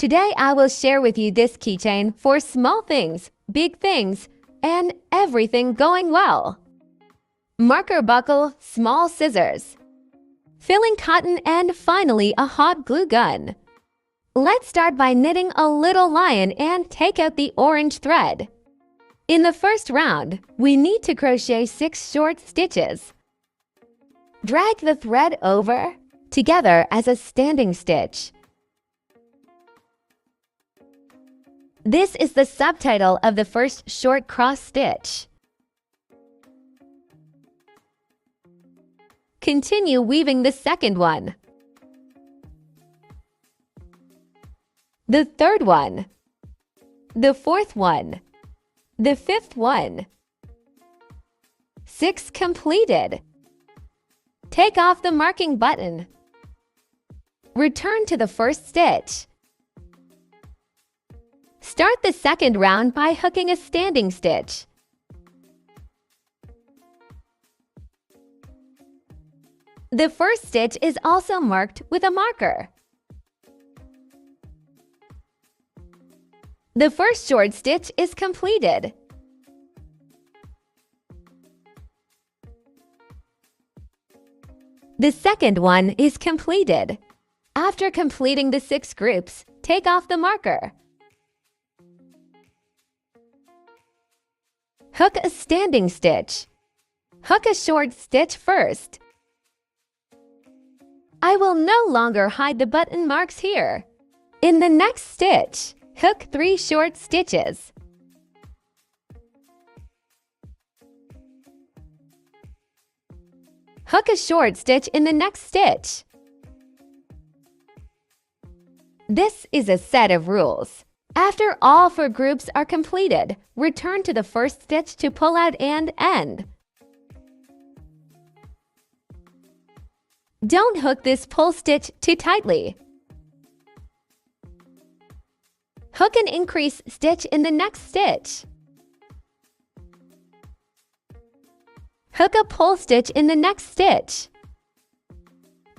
Today I will share with you this keychain for small things, big things, and everything going well. Marker buckle, small scissors, filling cotton, and finally a hot glue gun. Let's start by knitting a little lion and take out the orange thread. In the first round, we need to crochet 6 short stitches. Drag the thread over, together as a standing stitch. This is the subtitle of the first short cross stitch. Continue weaving the second one, the third one, the fourth one, the fifth one. 6 completed. Take off the marking button. Return to the first stitch. Start the second round by hooking a standing stitch. The first stitch is also marked with a marker. The first short stitch is completed. The second one is completed. After completing the 6 groups, take off the marker. Hook a standing stitch. Hook a short stitch first. I will no longer hide the button marks here. In the next stitch, hook 3 short stitches. Hook a short stitch in the next stitch. This is a set of rules. After all 4 groups are completed, return to the first stitch to pull out and end. Don't hook this pull stitch too tightly. Hook an increase stitch in the next stitch. Hook a pull stitch in the next stitch.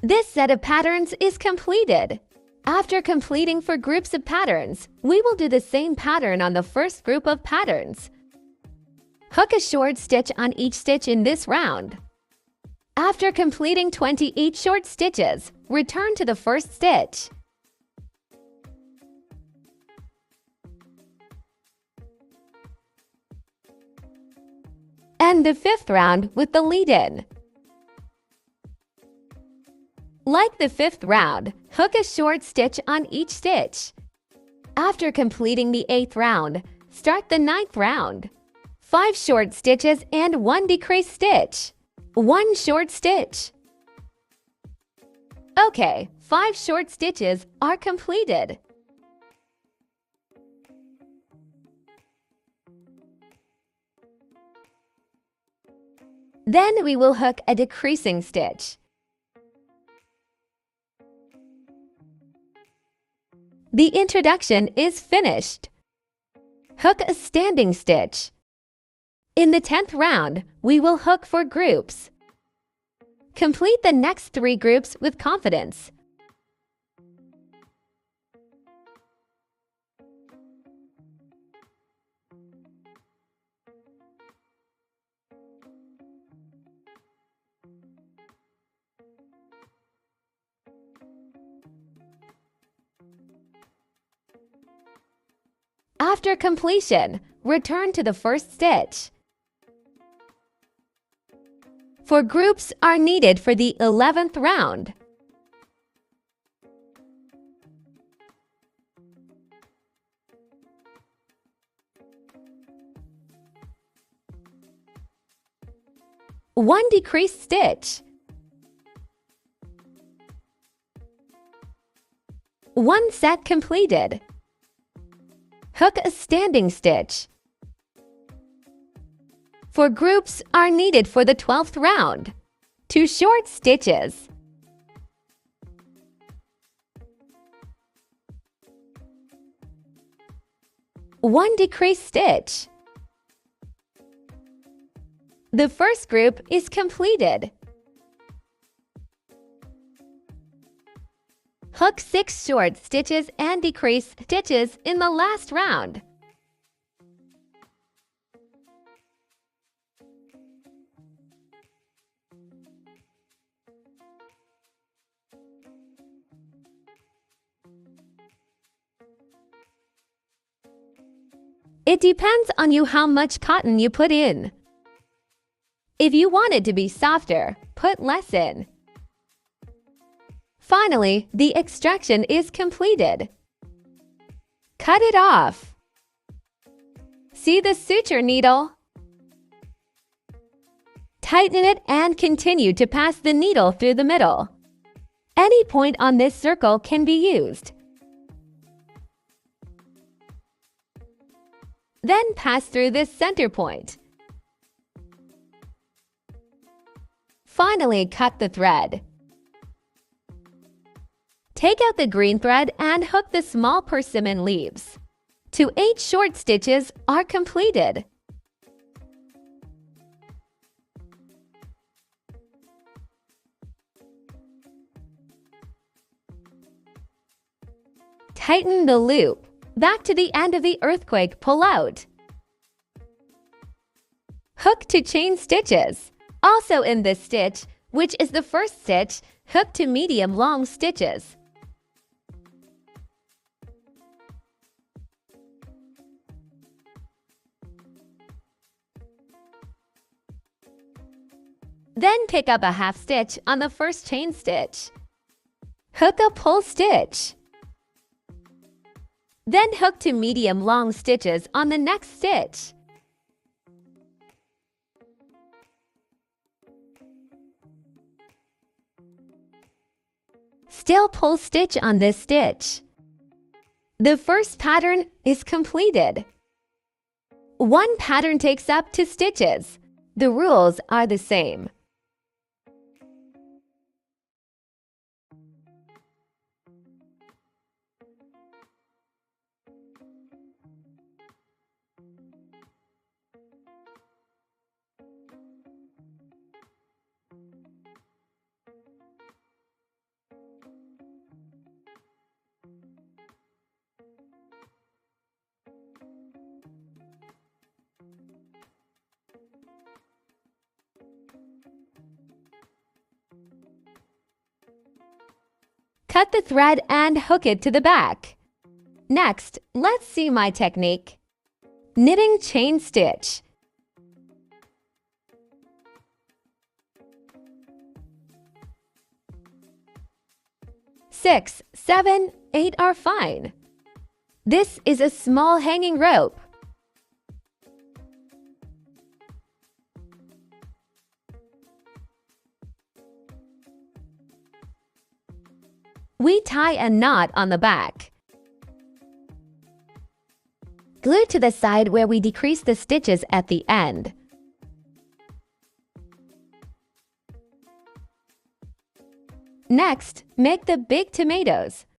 This set of patterns is completed. After completing 4 groups of patterns, we will do the same pattern on the first group of patterns. Hook a short stitch on each stitch in this round. After completing 28 short stitches, return to the first stitch. End the 5th round with the lead-in. Like the 5th round, hook a short stitch on each stitch. After completing the 8th round, start the 9th round. 5 short stitches and 1 decreased stitch. 1 short stitch. Okay, 5 short stitches are completed. Then we will hook a decreasing stitch. The introduction is finished. Hook a standing stitch. In the 10th round, we will hook 4 groups. Complete the next 3 groups with confidence. After completion, return to the first stitch. 4 groups are needed for the 11th round. One decreased stitch. 1 set completed. Hook a standing stitch. 4 groups are needed for the 12th round. 2 short stitches. One decreased stitch. The first group is completed. Hook 6 short stitches and decrease stitches in the last round. It depends on you how much cotton you put in. If you want it to be softer, put less in. Finally, the extraction is completed. Cut it off. See the suture needle? Tighten it and continue to pass the needle through the middle. Any point on this circle can be used. Then pass through this center point. Finally, cut the thread. Take out the green thread and hook the small persimmon leaves. 2 8 short stitches are completed. Tighten the loop. Back to the end of the earthquake, pull out. Hook to chain stitches. Also in this stitch, which is the first stitch, hook to medium long stitches. Then pick up a half stitch on the first chain stitch. Hook a pull stitch. Then hook to medium long stitches on the next stitch. Still pull stitch on this stitch. The first pattern is completed. One pattern takes up 2 stitches. The rules are the same. Cut the thread and hook it to the back. Next, let's see my technique. Knitting chain stitch. 6, 7, 8 are fine. This is a small hanging rope. We tie a knot on the back. Glue to the side where we decrease the stitches at the end. Next, make the big tomatoes.